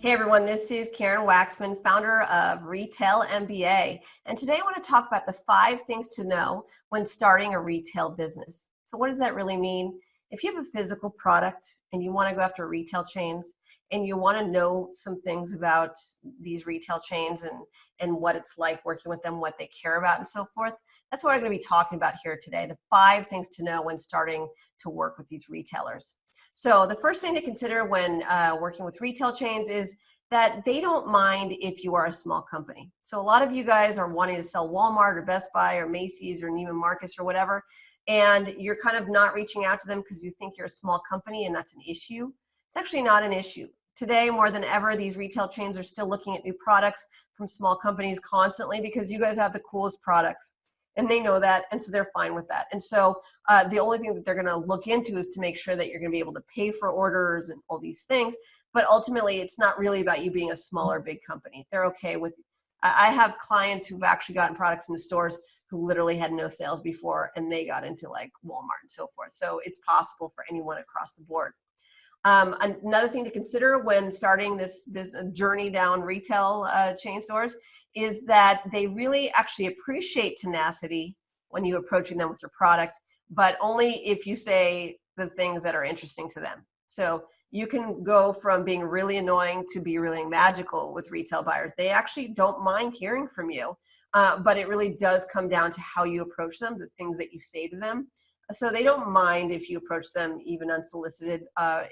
Hey everyone, this is Karen Waksman, founder of Retail MBA. And today I want to talk about the 5 things to know when starting a retail business. So what does that really mean? If you have a physical product and you want to go after retail chains and you want to know some things about these retail chains and what it's like working with them, what they care about and so forth, that's what I'm going to be talking about here today, the 5 things to know when starting to work with these retailers. So the first thing to consider when working with retail chains is that they don't mind if you are a small company. So a lot of you guys are wanting to sell Walmart or Best Buy or Macy's or Neiman Marcus or whatever, and you're kind of not reaching out to them because you think you're a small company and that's an issue. It's actually not an issue. Today, more than ever, these retail chains are still looking at new products from small companies constantly because you guys have the coolest products. And they know that, and so they're fine with that. And so the only thing that they're going to look into is to make sure that you're going to be able to pay for orders and all these things. But ultimately, it's not really about you being a small or big company. They're okay with. I have clients who've actually gotten products in the stores who literally had no sales before, and they got into like Walmart and so forth. So it's possible for anyone across the board. Another thing to consider when starting this business journey down retail chain stores is that they really actually appreciate tenacity when you're approaching them with your product, but only if you say the things that are interesting to them. So you can go from being really annoying to be really magical with retail buyers. They actually don't mind hearing from you, but it really does come down to how you approach them, the things that you say to them. So they don't mind if you approach them, even unsolicited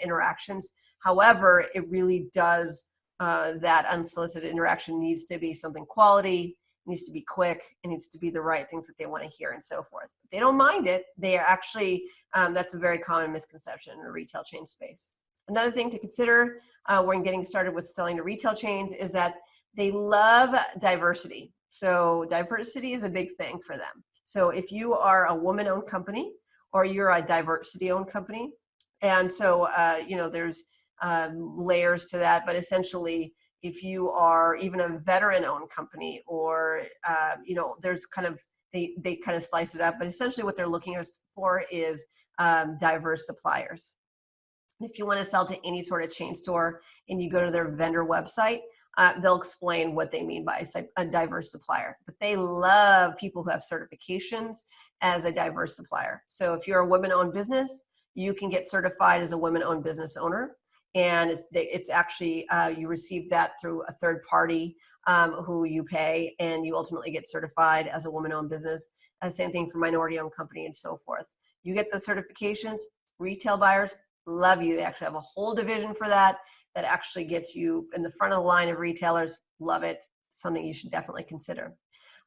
interactions. However, it really does, that unsolicited interaction needs to be something quality, needs to be quick, it needs to be the right things that they want to hear and so forth. They don't mind it. They are actually, that's a very common misconception in a retail chain space. Another thing to consider when getting started with selling to retail chains is that they love diversity. So diversity is a big thing for them. So if you are a woman-owned company, or you're a diversity-owned company. And so, there's layers to that, but essentially, if you are even a veteran-owned company or, there's kind of, they kind of slice it up, but essentially what they're looking for is diverse suppliers. If you want to sell to any sort of chain store and you go to their vendor website, they'll explain what they mean by a diverse supplier. But they love people who have certifications as a diverse supplier. So if you're a women-owned business, you can get certified as a women-owned business owner. And it's actually, you receive that through a third party who you pay, and you ultimately get certified as a woman-owned business. Same thing for minority-owned company and so forth. You get the certifications, retail buyers love you. They actually have a whole division for that actually gets you in the front of the line of retailers. Love it. Something you should definitely consider.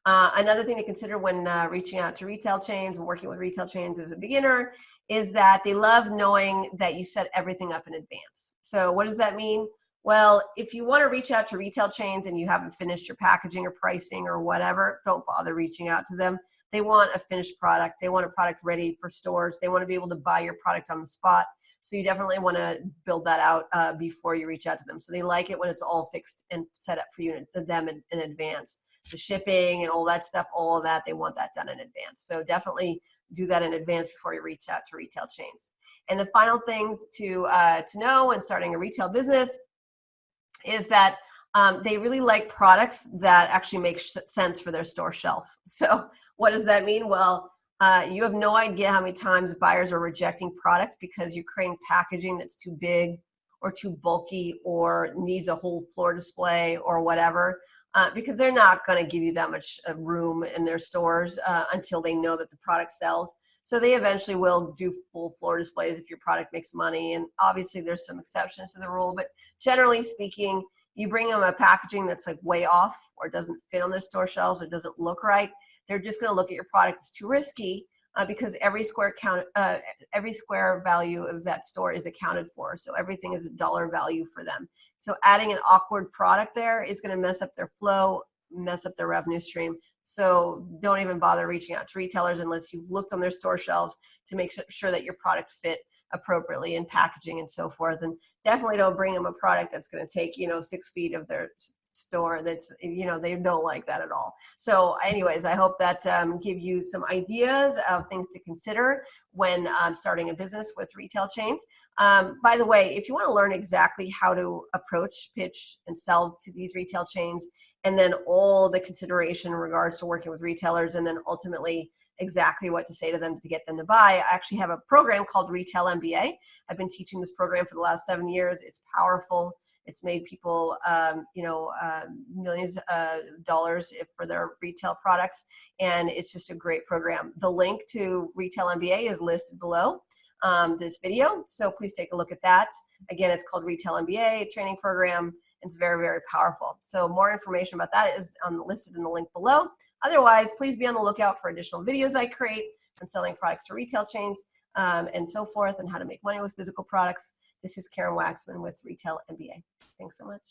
Another thing to consider when reaching out to retail chains and working with retail chains as a beginner is that they love knowing that you set everything up in advance. So what does that mean? Well, if you want to reach out to retail chains and you haven't finished your packaging or pricing or whatever, don't bother reaching out to them. They want a finished product. They want a product ready for stores. They want to be able to buy your product on the spot. So you definitely want to build that out before you reach out to them. So they like it when it's all fixed and set up for you them in advance. The shipping and all that stuff, all of that, they want that done in advance. So definitely do that in advance before you reach out to retail chains. And the final thing to know when starting a retail business is that they really like products that actually make sense for their store shelf. So what does that mean? Well, you have no idea how many times buyers are rejecting products because you're creating packaging that's too big or too bulky or needs a whole floor display or whatever, because they're not going to give you that much room in their stores until they know that the product sells. So they eventually will do full floor displays if your product makes money. And obviously there's some exceptions to the rule, but generally speaking, you bring them a packaging that's like way off or doesn't fit on their store shelves or doesn't look right, they're just going to look at your product as too risky because every square value of that store is accounted for. So everything is a dollar value for them. So adding an awkward product there is going to mess up their flow, mess up their revenue stream. So don't even bother reaching out to retailers unless you've looked on their store shelves to make sure that your product fit appropriately in packaging and so forth. And definitely don't bring them a product that's going to take 6 feet of their store that's, they don't like that at all. So anyways, I hope that give you some ideas of things to consider when starting a business with retail chains. By the way, if you want to learn exactly how to approach, pitch, and sell to these retail chains, and then all the consideration in regards to working with retailers, and then ultimately exactly what to say to them to get them to buy, I actually have a program called Retail MBA. I've been teaching this program for the last 7 years. It's powerful. It's made people, millions of dollars for their retail products, and it's just a great program. The link to Retail MBA is listed below this video, so please take a look at that. Again, it's called Retail MBA Training Program. It's very, very powerful. So more information about that is listed in the link below. Otherwise, please be on the lookout for additional videos I create on selling products to retail chains and so forth, and how to make money with physical products. This is Karen Waksman with Retail MBA. Thanks so much.